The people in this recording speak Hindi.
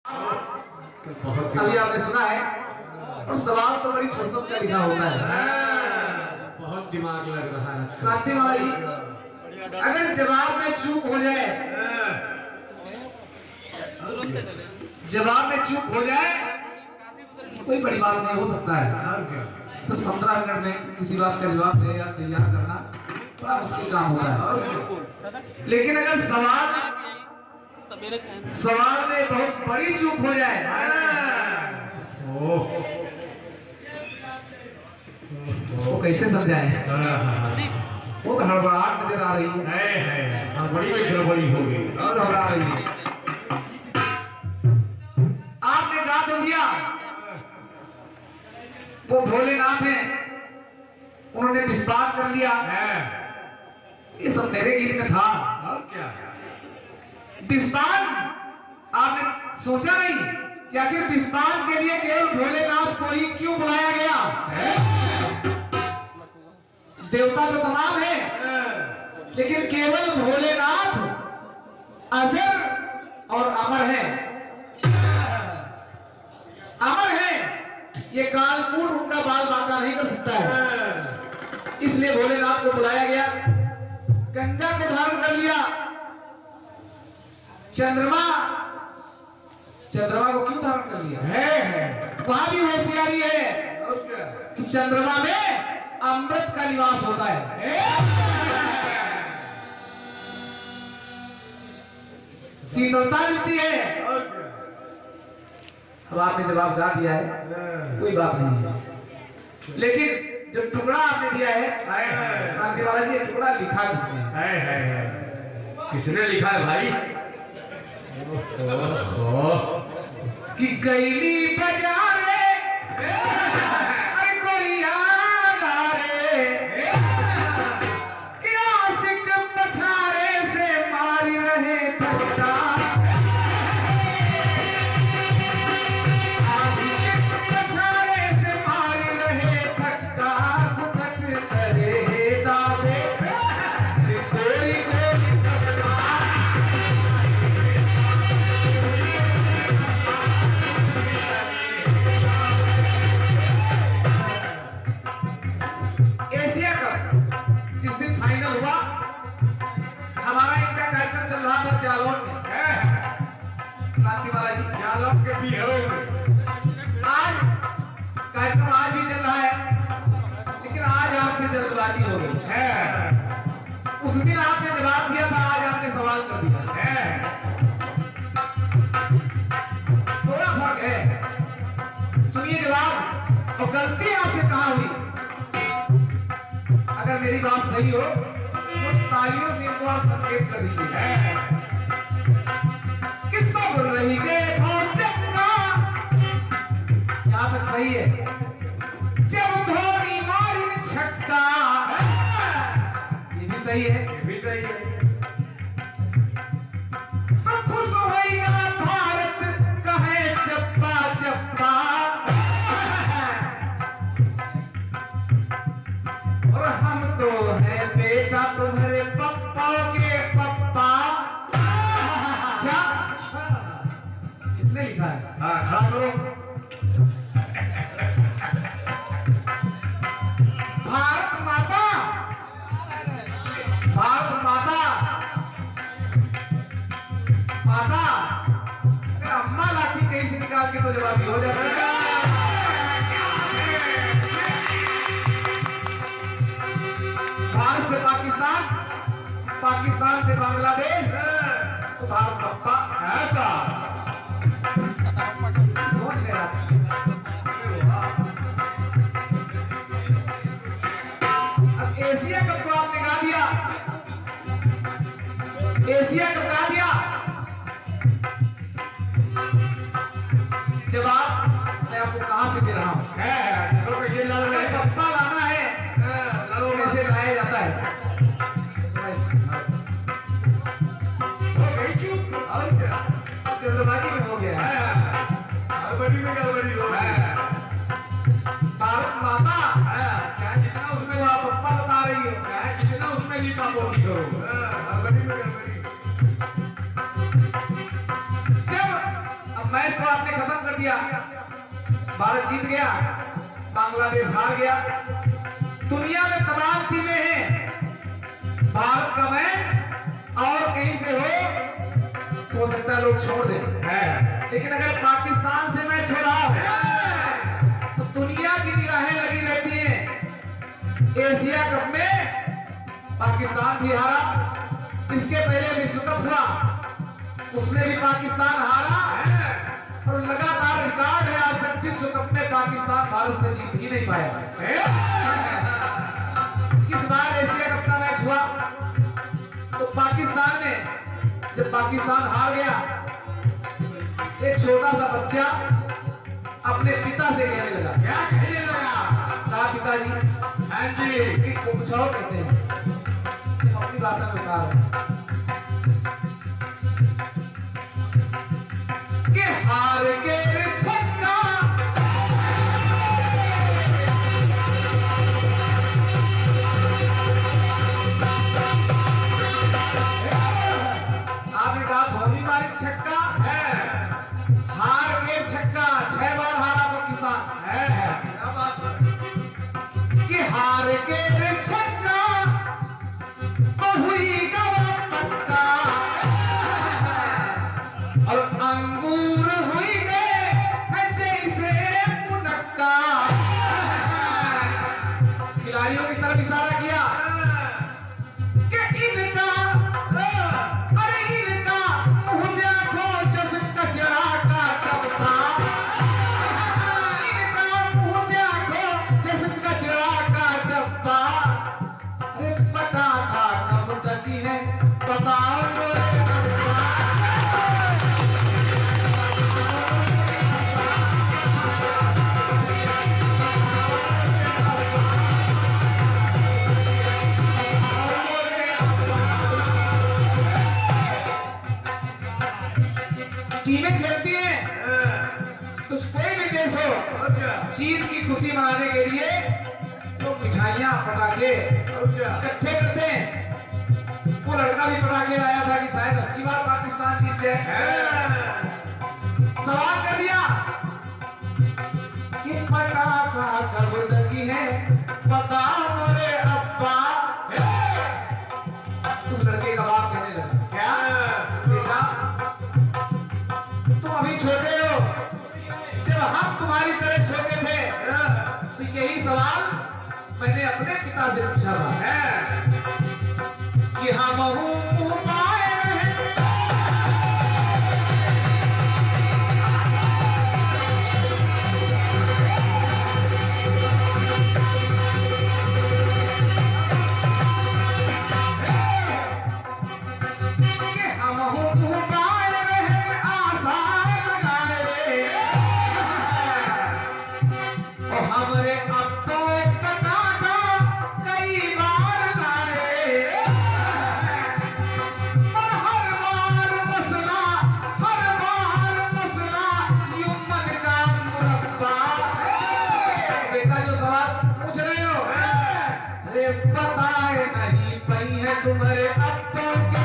अभी आपने सुना है और सवाल तो बड़ी फुर्सत का लिखा होता है। बहुत दिमाग लग रहा है क्रांति माला जी, अगर जवाब में चूक हो जाए, जवाब में चूक हो जाए कोई बड़ी बात नहीं, हो सकता है 10-15 मिनट में किसी बात का जवाब दे या तैयार करना बड़ा मुश्किल काम होता है। लेकिन अगर सवाल में बहुत बड़ी चूक हो जाए वो कैसे समझाए? वो तो हड़बड़ाहट नजर आ रही है, हड़बड़ी में गड़बड़ी हो गई, घबरा रही है। आपने गा तो दिया, वो भोलेनाथ हैं, उन्होंने विस्तार कर लिया। ये सब मेरे गीत में था। और क्या विस्तार आपने सोचा नहीं कि आखिर विस्तार के लिए केवल भोलेनाथ को ही क्यों बुलाया गया? देवता तो तमाम है, लेकिन केवल भोलेनाथ अजर और अमर है। अमर है, ये कालकूट उनका बाल बांका नहीं कर सकता है, इसलिए भोलेनाथ को बुलाया गया। गंगा को धारण कर लिया। चंद्रमा को क्यों धारण कर लिया है? वहां भी होशियारी है कि चंद्रमा में अमृत का निवास होता है। शीतलता मिलती है। अब आपने जवाब गा दिया है, कोई बात नहीं है, लेकिन जो टुकड़ा आपने दिया है क्रांति वाला जी, ये टुकड़ा लिखा किसने? किसने लिखा है भाई? कि गैली बजारे अरे कोरिया गारे कि आशिक पछारे से मारी रहे ठट्टा, आशिक पछारे से मारी रहे ठट्टा, घुघट करे दावे गोरी गोरी एशिया कप जिस दिन फाइनल हुआ, हमारा इनका कार्यक्रम चल रहा था जालौन में। क्रांति वाला जी, जालौन के भी हो। आज कार्यक्रम आज भी चल रहा है, लेकिन आज आपसे जल्दबाजी हो गई है। उस दिन आपने जवाब दिया था, आज आपने सवाल कर दिया है, थोड़ा फर्क है। सुनिए जवाब, और गलती आपसे कहाँ हुई? अगर मेरी बात सही हो तो तालियों से इनको आप संकेत कर दीजिए। किस्सा बोल रही गए चक्का, यहां तक सही है। जब धोनी मारी छक्का, ये भी सही है, ये भी सही है। तो खुश होएगा भारत कहे चप्पा चप्पा, और हम तो है बेटा तुम्हारे पप्पा के पप्पा। अच्छा, किसने लिखा है? हाँ, खड़ा करो। भारत माता, भारत माता, माता अगर अम्मा लाठी कहीं से निकाल के तो जवाब भी हो जाता है। भारत से पाकिस्तान, पाकिस्तान से बांग्लादेश, तो भारत पप्पा है का सोच है आप। अब एशिया कप को आपने गा दिया, एशिया कप गा दिया, जवाब मैं आपको कहां से दे रहा हूं? तो कैसे लड़ रहे हैं? पप्पा लाना है, लड़ो कैसे लाया जाता है? हो गई चूक, और क्या? जल्दबाजी में हो गया है। गड़बड़ी में गड़बड़ी हो रहा है। भारत माता, चाहे जितना उसे उसमें वहां पप्पा बता रही हो, चाहे जितना उसमें लिपा पोती करो, गड़बड़ी में गड़बड़ी। जब अब मैच तो आपने खत्म कर दिया, भारत जीत गया, बांग्लादेश हार गया। दुनिया में तमाम टीमें हैं, भारत का मैच और कहीं से हो सकता है लोग छोड़ दें, लेकिन अगर पाकिस्तान से मैच हो रहा हो तो दुनिया की निगाहें लगी रहती हैं। एशिया कप में पाकिस्तान भी हारा, इसके पहले विश्व कप हुआ, उसमें भी पाकिस्तान हारा, और लगातार रिकॉर्ड है आज तक विश्व कप में पाकिस्तान भारत से जीत ही नहीं पाया। इस बार एशिया कप का मैच हुआ तो पाकिस्तान ने, जब पाकिस्तान हार गया, एक छोटा सा बच्चा अपने पिता से कहने लगा, क्या कहने लगा? कहा पिताजी, हाँ जी, कुछ और कहते हैं, अपनी भाषा में बता रहे कि हार के छक्का आपने कहा धोनी मारी छक्का है, हार के छक्का 6 बार हारा पाकिस्तान है कि हार के छक्का हुई गवा पक्का और अंगूर हुई गए जैसे मुनक्का। खिलाड़ियों की तरफ इशारा किया कि इनका, अरे इनका मुंह देखो जैसे कचरा का टपका, इनका मुंह देखो जैसे कचरा का डब्बा। अरे पटाखा कब तक है बताओ मुझे। टीमें खेलती हैं, कुछ कोई भी देश हो, जीत की खुशी मनाने के लिए तो मिठाइयाँ पटाखे इकट्ठे करते हैं। वो लड़का भी पटाखे लाया था कि शायद अब की बार पाकिस्तान जीत जाए। सवाल कर दिया कि पटाखा कब तक है बताओ मेरे अब्बा। उस लड़के का बाप कहने लगा, क्या बेटा तुम अभी छोटे हो, जब हम तुम्हारी तरह छोटे थे तो यही सवाल मैंने अपने पिता से पूछा था कि हम मुंह पाए रहे। कि हम मुंह पाए रहे आशा लगाए और हमरे अब्बो पटाखा कई बार लाए, और हर बार मसला यूं मन का मुरब्बा। बेटा जो सवाल पूछ रहे हो, अरे बताए नहीं पाई है तुम्हारे अब्बो के